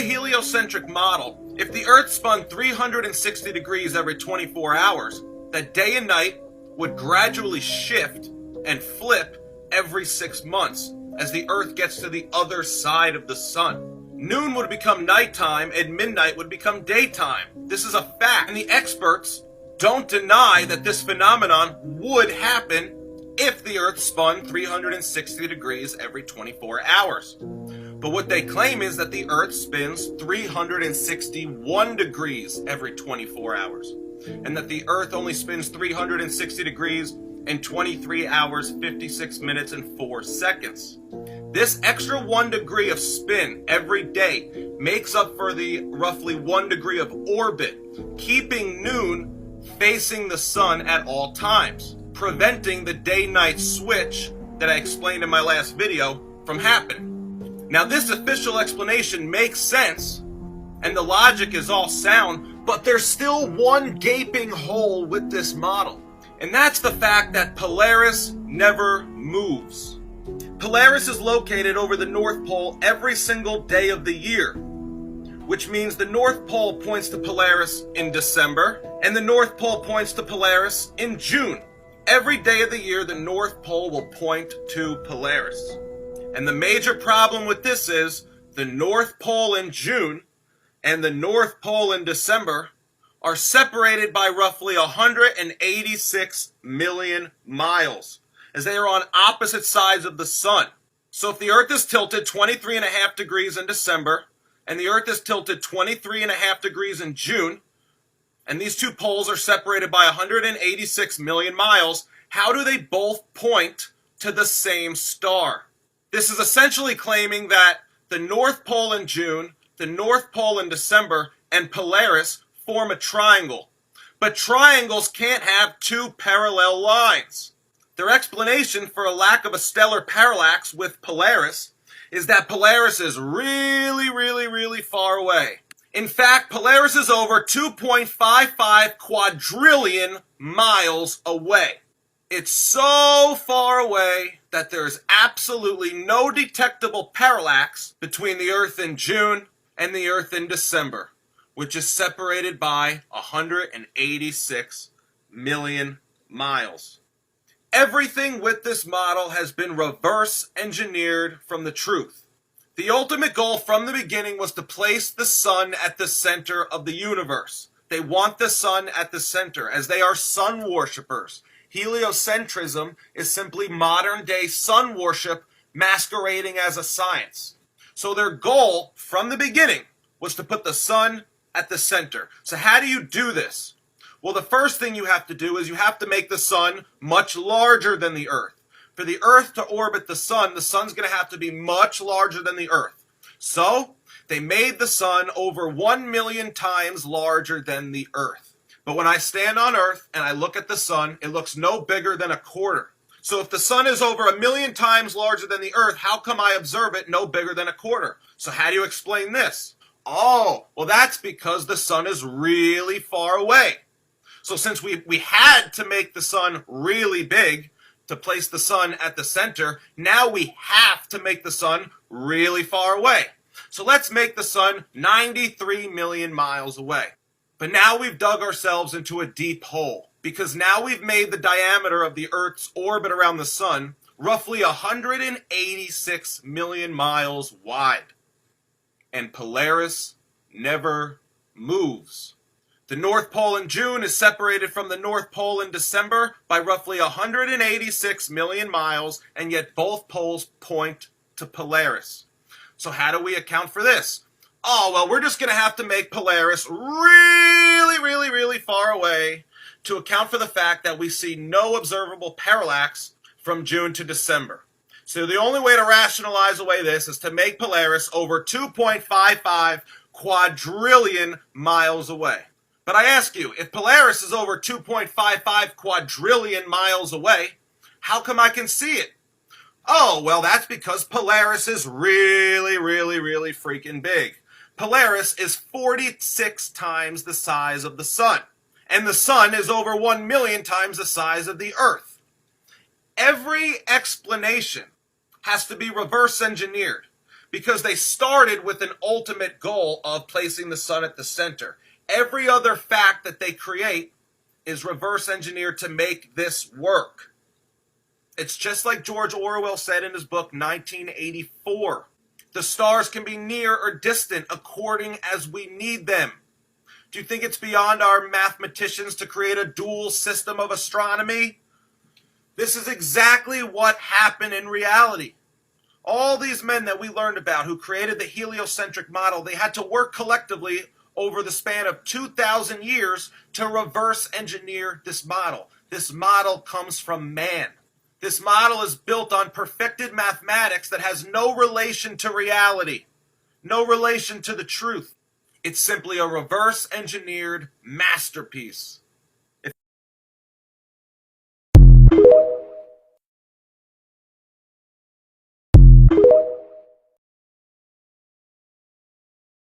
Heliocentric model, if the Earth spun 360 degrees every 24 hours, that day and night would gradually shift and flip every 6 months as the Earth gets to the other side of the sun. Noon would become nighttime and midnight would become daytime. This is a fact, and the experts don't deny that this phenomenon would happen if the Earth spun 360 degrees every 24 hours. But what they claim is that the Earth spins 361 degrees every 24 hours, and that the Earth only spins 360 degrees in 23 hours, 56 minutes, and 4 seconds. This extra 1 degree of spin every day makes up for the roughly 1 degree of orbit, keeping noon facing the sun at all times, preventing the day-night switch that I explained in my last video from happening. Now, this official explanation makes sense, and the logic is all sound, but there's still one gaping hole with this model, and that's the fact that Polaris never moves. Polaris is located over the North Pole every single day of the year, which means the North Pole points to Polaris in December, and the North Pole points to Polaris in June. Every day of the year, the North Pole will point to Polaris. And the major problem with this is the North Pole in June and the North Pole in December are separated by roughly 186 million miles, as they are on opposite sides of the sun. So if the Earth is tilted 23.5 degrees in December and the Earth is tilted 23.5 degrees in June, and these two poles are separated by 186 million miles, how do they both point to the same star? This is essentially claiming that the North Pole in June, the North Pole in December, and Polaris form a triangle. But triangles can't have two parallel lines. Their explanation for a lack of a stellar parallax with Polaris is that Polaris is really far away. In fact, Polaris is over 2.55 quadrillion miles away. It's so far away that there's absolutely no detectable parallax between the Earth in June and the Earth in December, which is separated by 186 million miles. Everything with this model has been reverse engineered from the truth. The ultimate goal from the beginning was to place the sun at the center of the universe. They want the sun at the center, as they are sun worshippers. Heliocentrism is simply modern-day sun worship masquerading as a science. So their goal from the beginning was to put the sun at the center. So how do you do this? Well, the first thing you have to do is you have to make the sun much larger than the Earth. For the Earth to orbit the sun's going to have to be much larger than the Earth. So they made the sun over 1 million times larger than the Earth. But when I stand on Earth and I look at the sun, it looks no bigger than a quarter. So if the sun is over 1 million times larger than the Earth, how come I observe it no bigger than a quarter? So how do you explain this? Oh, well, that's because the sun is really far away. So since we had to make the sun really big to place the sun at the center, now we have to make the sun really far away. So let's make the sun 93 million miles away. But now we've dug ourselves into a deep hole, because now we've made the diameter of the Earth's orbit around the sun roughly 186 million miles wide. And Polaris never moves. The North Pole in June is separated from the North Pole in December by roughly 186 million miles, and yet both poles point to Polaris. So how do we account for this? Oh, well, we're just going to have to make Polaris really far away to account for the fact that we see no observable parallax from June to December. So the only way to rationalize away this is to make Polaris over 2.55 quadrillion miles away. But I ask you, if Polaris is over 2.55 quadrillion miles away, how come I can see it? Oh, well, that's because Polaris is really freaking big. Polaris is 46 times the size of the sun, and the sun is over 1 million times the size of the Earth. Every explanation has to be reverse engineered, because they started with an ultimate goal of placing the sun at the center. Every other fact that they create is reverse engineered to make this work. It's just like George Orwell said in his book 1984. The stars can be near or distant according as we need them. Do you think it's beyond our mathematicians to create a dual system of astronomy? This is exactly what happened in reality. All these men that we learned about who created the heliocentric model, they had to work collectively over the span of 2,000 years to reverse engineer this model. This model comes from man. This model is built on perfected mathematics that has no relation to reality, no relation to the truth. It's simply a reverse engineered masterpiece.